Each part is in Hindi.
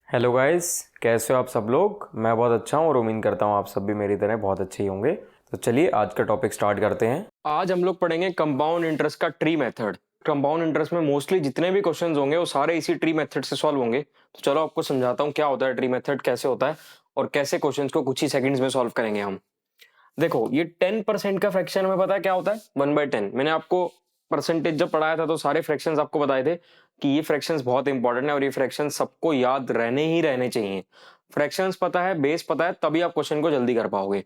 हेलो गाइस, कैसे हो आप सब लोग। मैं बहुत अच्छा हूँ और उम्मीद करता हूँ आप सब भी मेरी तरह बहुत अच्छे ही होंगे। तो चलिए आज का टॉपिक स्टार्ट करते हैं। आज हम लोग पढ़ेंगे कंपाउंड इंटरेस्ट का ट्री मेथड। कंपाउंड इंटरेस्ट में मोस्टली जितने भी क्वेश्चंस होंगे वो सारे इसी ट्री मेथड से सॉल्व होंगे। तो चलो आपको समझाता हूँ क्या होता है ट्री मेथड, कैसे होता है और कैसे क्वेश्चंस को कुछ ही सेकंड्स में सॉल्व करेंगे हम। देखो, ये 10% का फ्रैक्शन में पता है क्या होता है, 1/10। मैंने आपको परसेंटेज जब पढ़ाया था तो सारे फ्रैक्शंस आपको बताए थे कि ये फ्रैक्शंस बहुत इंपॉर्टेंट है और ये फ्रैक्शंस सबको याद रहने ही रहने चाहिए। फ्रैक्शंस पता है, बेस पता है, तभी आप क्वेश्चन को जल्दी कर पाओगे।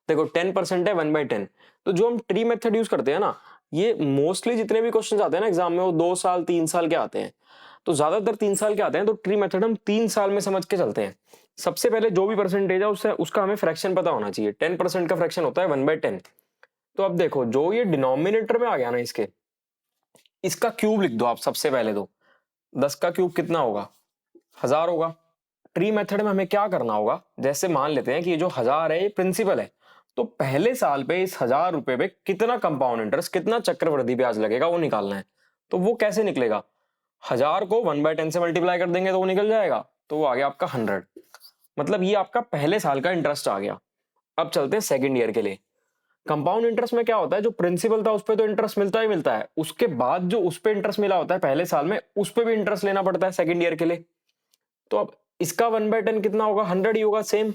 देखो 10% है 1/10। तो जो हम ट्री मेथड यूज करते हैं ना, ये मोस्टली जितने भी क्वेश्चन आते हैं ना एग्जाम में वो 2 साल 3 साल के आते हैं। तो ज्यादातर 3 साल के आते हैं, तो ट्री मेथड हम 3 साल में समझ के चलते हैं। सबसे पहले जो भी परसेंटेज है उससे उसका हमें फ्रैक्शन पता होना चाहिए। 10% का फ्रैक्शन होता है 1/10। तो अब देखो, जो ये डिनोमिनेटर में आ गया ना, इसका क्यूब लिख दो आप सबसे पहले। तो 10 का क्यूब कितना होगा, 1000 होगा। ट्री मेथड में हमें क्या करना होगा, जैसे मान लेते हैं कि ये जो 1000 है ये प्रिंसिपल है, तो पहले साल पे इस 1000 रुपए पे कितना कंपाउंड इंटरेस्ट, कितना चक्रवृद्धि ब्याज लगेगा वो निकालना है। तो वो कैसे निकलेगा, 1000 को 1/10 से मल्टीप्लाई कर देंगे तो वो निकल जाएगा। तो वो आ गया आपका 100। मतलब ये आपका पहले साल का इंटरेस्ट आ गया। अब चलते हैं सेकंड ईयर के लिए। कंपाउंड इंटरेस्ट में क्या होता है, जो प्रिंसिपल था उस पर तो इंटरेस्ट मिलता ही मिलता है, उसके बाद जो उस पर इंटरेस्ट मिला होता है पहले साल में, उस पर भी इंटरेस्ट लेना पड़ता है सेकंड ईयर के लिए। तो अब इसका 1/10 कितना होगा, 100 ही होगा सेम।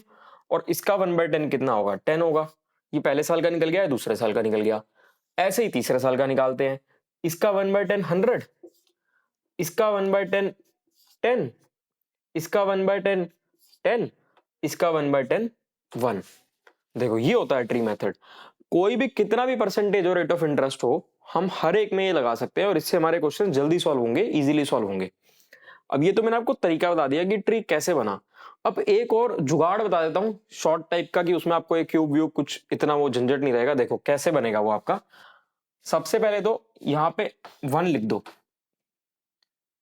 और इसका 1/10 कितना होगा, 10 होगा। ये पहले साल का निकल गया है, दूसरे साल का निकल गया। ऐसे ही तीसरे साल का निकालते हैं। इसका 1/10 100, इसका 1/10 10, इसका 1/10 10, इसका 1/10 1। देखो ये होता है ट्री मेथड। कोई भी कितना भी परसेंटेज हो, रेट ऑफ इंटरेस्ट हो, हम हर एक में ये लगा सकते हैं और इससे हमारे क्वेश्चन जल्दी सॉल्व होंगे, इजीली सॉल्व होंगे। अब ये तो मैंने आपको तरीका बता दिया कि ट्री कैसे बना। अब एक और जुगाड़ बता देता हूँ शॉर्ट टाइप का, कि उसमें आपको एक क्यूब व्यूब कुछ इतना वो झंझट नहीं रहेगा। देखो कैसे बनेगा वो आपका। सबसे पहले तो यहाँ पे 1 लिख दो।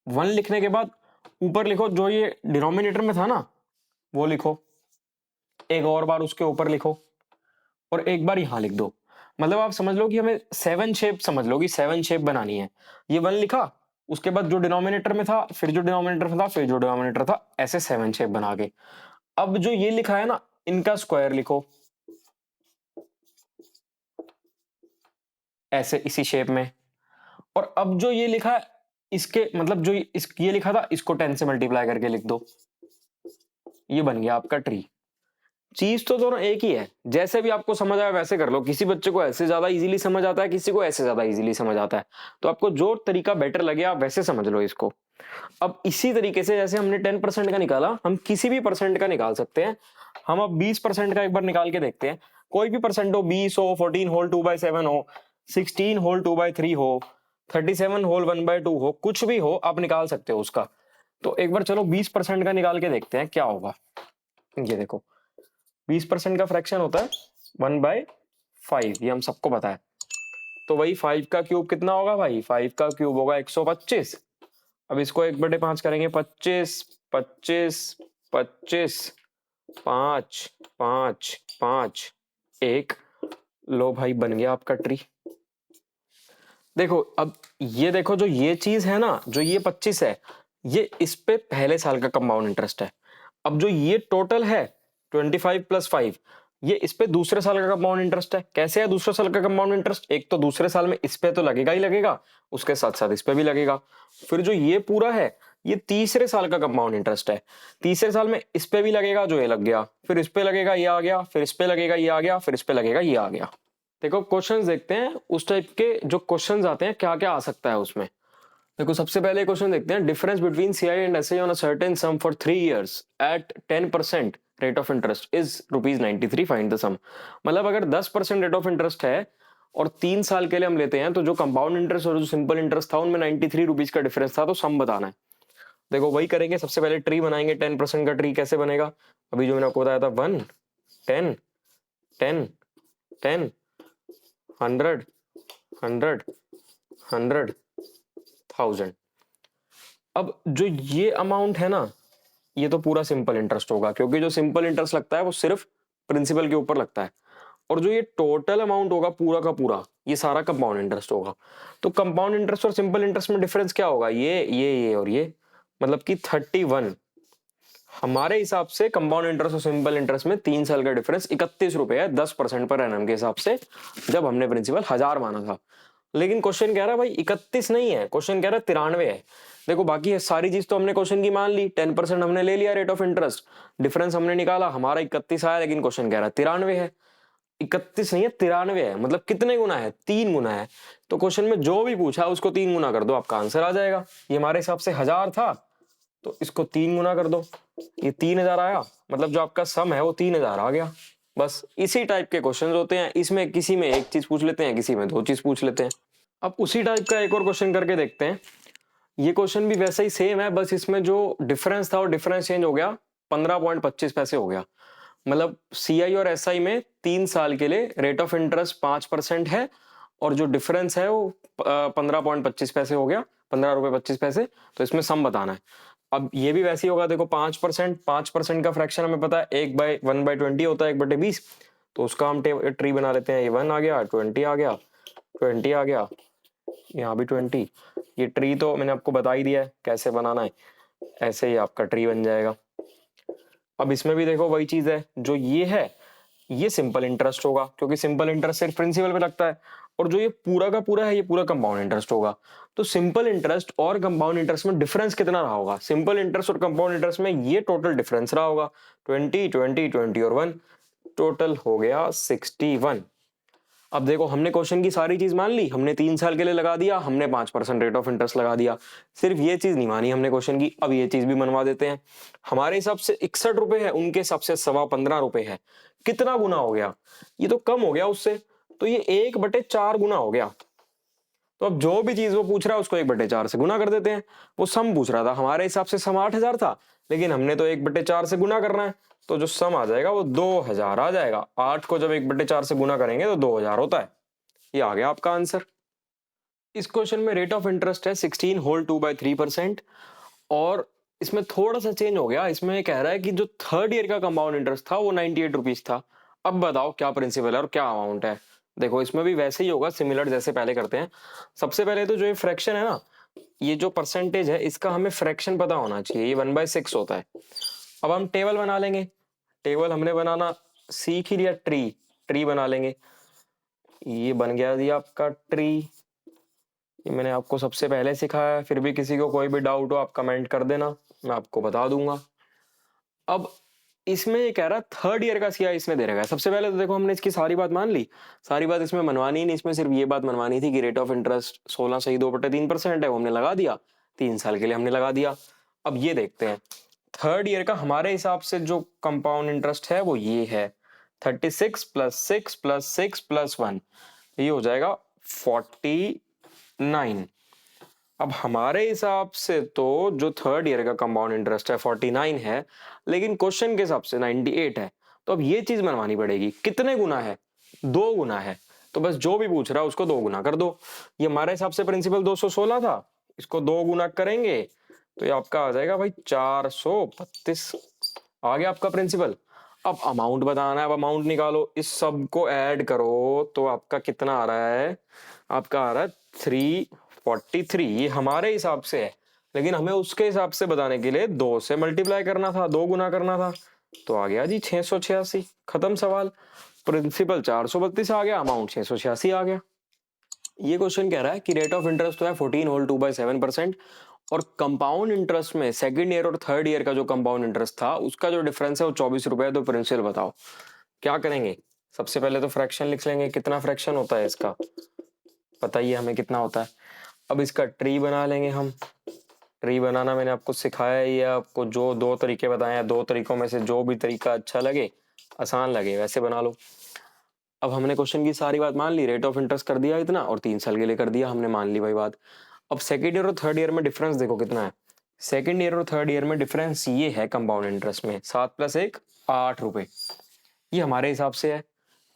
1 लिखने के बाद ऊपर लिखो, जो ये डिनोमिनेटर में था ना वो लिखो, एक और बार उसके ऊपर लिखो और एक बार यहां लिख दो। मतलब आप समझ लो कि हमें 7 शेप, समझ लो कि 7 शेप बनानी है। ये 1 लिखा, उसके बाद जो डिनोमिनेटर में था, फिर जो डिनोमिनेटर में था, फिर जो डिनोमिनेटर था, ऐसे 7 शेप बना के। अब जो ये लिखा है ना, इनका स्क्वायर लिखो ऐसे इसी शेप में। और अब जो ये लिखा है, इसके मतलब जो ये लिखा था, इसको 10 से मल्टीप्लाई करके लिख दो। ये बन गया आपका ट्री। चीज तो दोनों एक ही है, जैसे भी आपको समझ आया वैसे कर लो। किसी बच्चे को ऐसे ज्यादा इजीली समझ आता है, किसी को ऐसे ज्यादा इजीली समझ आता है। तो आपको जो तरीका बेटर लगे आप वैसे समझ लो इसको। अब इसी तरीके से जैसे हमने 10% का निकाला, हम किसी भी परसेंट का निकाल सकते हैं। हम अब 20% का एक बार निकाल के देखते हैं। कोई भी परसेंट हो, 20 हो, 14 होल 2/7 हो, 16 होल 2/3 हो, 37 होल 1/2 हो, कुछ भी हो आप निकाल सकते हो उसका। तो एक बार चलो 20% का निकाल के देखते हैं क्या होगा। ये देखो, 20% का फ्रैक्शन होता है 1/5, ये हम सबको पता है। तो वही 5 का क्यूब कितना होगा भाई, 5 का क्यूब होगा 125। अब इसको 1/5 करेंगे, 25 25 25, 5 5 5 1। लो भाई, बन गया आपका ट्री। देखो अब ये देखो, जो ये चीज है ना, जो ये 25 है, ये इस पे पहले साल का कंपाउंड इंटरेस्ट है। अब जो ये टोटल है 25 + 5, ये इस पे दूसरे साल का कंपाउंड इंटरेस्ट है। कैसे है दूसरे साल का कंपाउंड इंटरेस्ट, एक तो दूसरे साल में इस पे तो लगेगा ही लगेगा, उसके साथ साथ इस पे भी लगेगा। फिर जो ये पूरा है, ये तीसरे साल का कंपाउंड इंटरेस्ट है। तीसरे साल में इस पे भी लगेगा, जो ये लग गया, फिर इस पे लगेगा, ये आ गया, फिर इस पे लगेगा, ये आ गया, फिर इस पे लगेगा, ये आ गया। देखो क्वेश्चंस देखते हैं उस टाइप के जो क्वेश्चंस आते हैं, क्या क्या आ सकता है उसमें। देखो सबसे पहले क्वेश्चन देखते हैं, difference between CI and SI on a certain sum for 3 years at 10% rate of interest is ₹93, find the sum. मतलब अगर 10% रेट ऑफ इंटरेस्ट है और 3 साल के लिए हम लेते हैं, तो जो कंपाउंड इंटरेस्ट और जो सिंपल इंटरेस्ट था उनमें ₹93 का डिफरेंस था, तो सम बताना है। देखो वही करेंगे, सबसे पहले ट्री बनाएंगे। 10% का ट्री कैसे बनेगा, अभी जो मैंने आपको बताया था, 1 10 10 10 100 100 100 1000। अब जो ये अमाउंट है ना, ये तो पूरा सिंपल इंटरेस्ट होगा, क्योंकि जो सिंपल इंटरेस्ट लगता है वो सिर्फ प्रिंसिपल के ऊपर लगता है। और जो ये टोटल अमाउंट होगा पूरा का पूरा, ये सारा कंपाउंड इंटरेस्ट होगा। तो कंपाउंड इंटरेस्ट और सिंपल इंटरेस्ट में डिफरेंस क्या होगा, ये और ये, मतलब कि 31। हमारे हिसाब से कंपाउंड इंटरेस्ट और सिंपल इंटरेस्ट में 3 साल का डिफरेंस 31 रुपए है 10% पर एनम के हिसाब से, जब हमने प्रिंसिपल 1000 माना था। लेकिन क्वेश्चन कह रहा है भाई 31 नहीं है, क्वेश्चन कह रहा है 93 है। देखो बाकी है सारी चीज तो हमने क्वेश्चन की मान ली, 10% हमने ले लिया रेट ऑफ इंटरेस्ट, डिफरेंस हमने निकाला, हमारा 31 आया, लेकिन क्वेश्चन कह रहा है 93 है। 31 नहीं है 93 है, मतलब कितने गुना है, 3 गुना है। तो क्वेश्चन में जो भी पूछा उसको 3 गुना कर दो, आपका आंसर आ जाएगा। ये हमारे हिसाब से 1000 था, तो इसको 3 गुना कर दो, ये 3000 आया, मतलब जो आपका सम है वो 3000 आ गया। बस इसी टाइप के क्वेश्चन होते हैं, इसमें किसी में एक चीज पूछ लेते हैं, किसी में 2 चीज पूछ लेते हैं। अब उसी टाइप का एक और क्वेश्चन करके देखते हैं। ये क्वेश्चन भी वैसा ही सेम है, बस इसमें जो डिफरेंस था वो डिफरेंस चेंज हो गया, 15.25 पैसे हो गया। मतलब सीआई और एसआई में 3 साल के लिए रेट ऑफ इंटरेस्ट 5% है, और जो डिफरेंस है वो 15.25 पैसे हो गया, 15 रुपए 25 पैसे। तो इसमें सम बताना है। अब ये भी वैसे ही होगा, देखो 5% का फ्रैक्शन हमें पता है 1/1/20 होता है, 1/20। तो उसका हम ट्री बना लेते हैं, ये 1 आ गया, 20 आ गया, 20 आ गया, यहाँ भी 20। ये ट्री तो मैंने आपको बता ही दिया है कैसे बनाना है, ऐसे ही आपका ट्री बन जाएगा। अब इसमें भी देखो वही चीज है, जो ये है ये सिंपल इंटरेस्ट होगा, क्योंकि सिंपल इंटरेस्ट सिर्फ प्रिंसिपल पे लगता है, और जो ये पूरा का पूरा है ये पूरा कंपाउंड इंटरेस्ट होगा। तो सिंपल इंटरेस्ट और कंपाउंड इंटरेस्ट में डिफरेंस कितना रहा होगा, सिंपल इंटरेस्ट और कंपाउंड इंटरेस्ट में ये टोटल डिफरेंस रहा होगा 20 20 20 और 1, टोटल हो गया 61। अब देखो हमने क्वेश्चन की सारी चीज मान ली, हमने 3 साल के लिए लगा दिया, हमने 5% रेट ऑफ इंटरेस्ट लगा दिया, सिर्फ ये चीज नहीं मानी हमने क्वेश्चन की। अब ये चीज भी मनवा देते हैं। हमारे हिसाब से 61 रुपए है, उनके हिसाब से 15.25 रुपए है। कितना गुना हो गया, ये तो कम हो गया उससे, तो ये 1/4 गुना हो गया। तो अब जो भी चीज वो पूछ रहा है उसको 1/4 से गुना कर देते हैं। वो सम पूछ रहा था, हमारे हिसाब से सम 8000 था, लेकिन हमने तो 1/4 से गुना करना है, तो जो सम आ जाएगा वो 2000 आ जाएगा। 8 को जब 1/4 से गुना करेंगे तो 2000 होता है। ये आ गया आपका आंसर। इस क्वेश्चन में रेट ऑफ इंटरेस्ट है 16 होल 2/3%, और इसमें थोड़ा सा चेंज हो गया। इसमें कह रहा है कि जो थर्ड ईयर का कंपाउंड इंटरेस्ट था वो 98 रुपीज था। अब बताओ क्या प्रिंसिपल है और क्या अमाउंट है। देखो इसमें भी वैसे ही होगा, सिमिलर जैसे पहले करते हैं। सबसे पहले तो जो ये फ्रैक्शन है ना, ये जो परसेंटेज है इसका हमें फ्रैक्शन पता होना चाहिए, ये 1/6 होता है। अब हम टेबल बना लेंगे, टेबल हमने बनाना सीख ही लिया, ट्री ट्री बना लेंगे। ये बन गया जी आपका ट्री, ये मैंने आपको सबसे पहले सिखाया है, फिर भी किसी को कोई भी डाउट हो आप कमेंट कर देना, मैं आपको बता दूंगा। अब इसमें ये कह रहा है थर्ड ईयर का सीआई इसने दे रखा है। सबसे पहले तो देखो हमने इसकी सारी बात मान ली, सारी बात इसमें मनवानी ही नहीं, इसमें सिर्फ ये बात मनवानी थी कि रेट ऑफ इंटरेस्ट 16 सही 2/3% है, वो हमने लगा दिया, 3 साल के लिए हमने लगा दिया। अब ये देखते हैं थर्ड ईयर का हमारे हिसाब से जो कंपाउंड इंटरेस्ट है वो ये है 36 + 6 + 6 + 1, ये हो जाएगा 49। अब हमारे हिसाब से तो जो थर्ड ईयर का कंपाउंड इंटरेस्ट है 49 है, लेकिन क्वेश्चन के हिसाब से 98 है। तो अब ये चीज मनवानी पड़ेगी, कितने गुना है, 2 गुना है। तो बस जो भी पूछ रहा है उसको 2 गुना कर दो। ये हमारे हिसाब से प्रिंसिपल 216 था, इसको 2 गुना करेंगे तो ये आपका आ जाएगा भाई 432। आ गया आपका प्रिंसिपल। अब अमाउंट बताना है, अब अमाउंट निकालो, इस सब को ऐड करो तो आपका कितना आ रहा है, आपका आ रहा है 343। ये हमारे हिसाब से है, लेकिन हमें उसके हिसाब से बताने के लिए 2 से मल्टीप्लाई करना था, 2 गुना करना था। तो आ गया जी 686, खत्म सवाल। प्रिंसिपल 432 आ गया, अमाउंट 686 आ गया। ये क्वेश्चन कह रहा है कि रेट ऑफ इंटरेस्ट तो है 14 होल 2/7%, और कंपाउंड इंटरेस्ट में सेकंड ईयर और थर्ड ईयर का जो कंपाउंड इंटरेस्ट था उसका जो डिफरेंस है वो 24 रुपए है। तो प्रिंसिपल बताओ क्या करेंगे। सबसे पहले तो फ्रैक्शन लिख लेंगे, कितना फ्रैक्शन होता है इसका पता ही है हमें कितना होता है। अब इसका ट्री बना लेंगे हम। ट्री बनाना मैंने आपको सिखाया ही है, आपको जो 2 तरीके बताए हैं, 2 तरीकों में से जो भी तरीका अच्छा लगे, आसान लगे वैसे बना लो। अब हमने क्वेश्चन की सारी बात मान ली, रेट ऑफ इंटरेस्ट कर दिया इतना और 3 साल के लिए कर दिया, हमने मान ली भाई बात। अब सेकंड ईयर और थर्ड ईयर में डिफरेंस देखो कितना है। सेकंड ईयर और थर्ड ईयर में डिफरेंस ये है कंपाउंड इंटरेस्ट में 7 + 1 8 रुपए, ये हमारे हिसाब से है।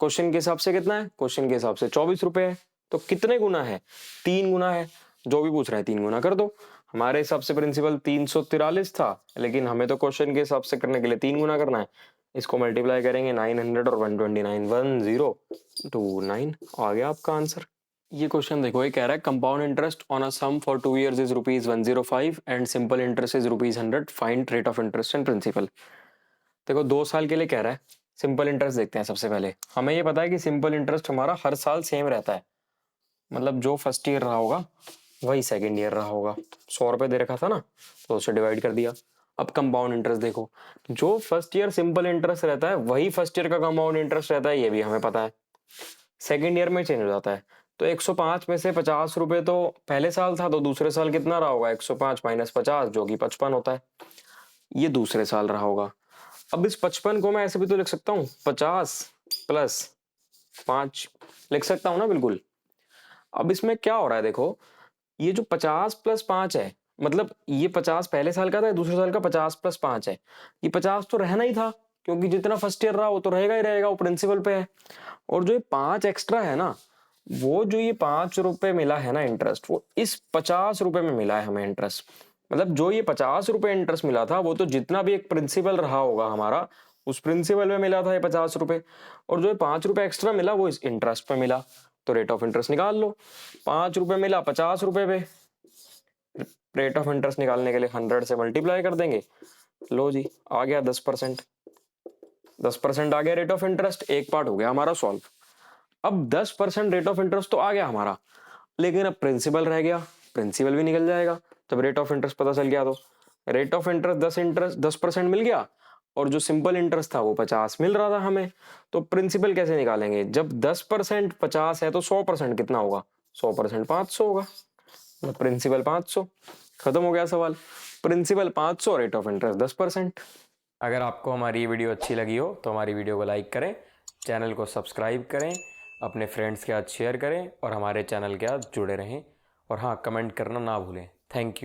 क्वेश्चन के हिसाब से कितना है, क्वेश्चन के हिसाब से 24 रुपए है। तो कितने गुना है, 3 गुना है। जो भी पूछ रहा है 3 गुना कर दो। हमारे हिसाब से प्रिंसिपल 343 था, लेकिन हमें तो क्वेश्चन के हिसाब से करने के लिए 3 गुना करना है। इसको मल्टीप्लाई करेंगे 900 और 129, 1029, आ गया आपका आंसर। ये क्वेश्चन देखो, ये कह रहा है compound interest on a sum for 2 years is ₹105 and simple interest is ₹100, find rate of interest and principal. देखो 2 साल के लिए कह रहा है। सिंपल इंटरेस्ट देखते हैं सबसे पहले। हमें ये पता है कि सिंपल इंटरेस्ट हमारा हर साल सेम रहता है, मतलब जो फर्स्ट ईयर रहा होगा वही सेकेंड ईयर रहा होगा। 100 रुपये दे रखा था ना, तो उससे डिवाइड कर दिया। अब कंपाउंड इंटरेस्ट देखो, जो फर्स्ट ईयर सिंपल इंटरेस्ट रहता है वही फर्स्ट ईयर का कंपाउंड इंटरेस्ट रहता है, ये भी हमें पता है। सेकेंड ईयर में चेंज हो जाता है। तो 105 में से 50 रुपये तो पहले साल था, तो दूसरे साल कितना रहा होगा? 105 माइनस 50 जो कि 55 होता है, ये दूसरे साल रहा होगा। अब इस 55 को मैं ऐसे भी तो लिख सकता हूँ, 50 प्लस 5 लिख सकता हूँ ना, बिल्कुल। अब इसमें क्या हो रहा है देखो, ये जो 50 प्लस 5 है, मतलब ये 50 पहले साल का था, दूसरे साल का 50 प्लस 5 है। ये 50 तो रहना ही था, क्योंकि जितना फर्स्ट ईयर रहा वो तो रहेगा ही रहेगा, वो प्रिंसिपल पे है। और जो ये 5 एक्स्ट्रा है ना, वो जो ये 5 रुपए मिला है ना इंटरेस्ट, वो इस 50 रुपए में मिला है हमें इंटरेस्ट। मतलब जो ये 50 रुपए इंटरेस्ट मिला था, वो तो जितना भी एक प्रिंसिपल रहा होगा हमारा, उस प्रिंसिपल में मिला था ये 50 रुपए। और जो ये 5 रुपए एक्स्ट्रा मिला वो इस इंटरेस्ट पे मिला। तो रेट ऑफ इंटरेस्ट निकाल लो। 5 रुपए मिला 50 रुपए पे, रेट ऑफ इंटरेस्ट निकालने के लिए 100 से मल्टीप्लाई कर देंगे। लो जी, आ गया 10%। 10% आ गया रेट ऑफ इंटरेस्ट, एक पार्ट हो गया हमारा सॉल्व। अब 10% रेट ऑफ इंटरेस्ट तो आ गया हमारा, लेकिन अब प्रिंसिपल रह गया, प्रिंसिपल भी निकल जाएगा जब रेट ऑफ इंटरेस्ट पता चल गया। तो रेट ऑफ इंटरेस्ट 10% मिल गया, और जो सिंपल इंटरेस्ट था वो 50 मिल रहा था हमें। तो प्रिंसिपल कैसे निकालेंगे? जब 10% 50 है तो 100% कितना होगा? 100% 500 होगा। तो प्रिंसिपल 500, खत्म हो गया सवाल। Principal 500, rate of interest 10%। अगर आपको हमारी ये वीडियो अच्छी लगी हो तो हमारी वीडियो को लाइक करें, चैनल को सब्सक्राइब करें, अपने फ्रेंड्स के साथ शेयर करें और हमारे चैनल के साथ जुड़े रहें। और हाँ, कमेंट करना ना भूलें। Thank you.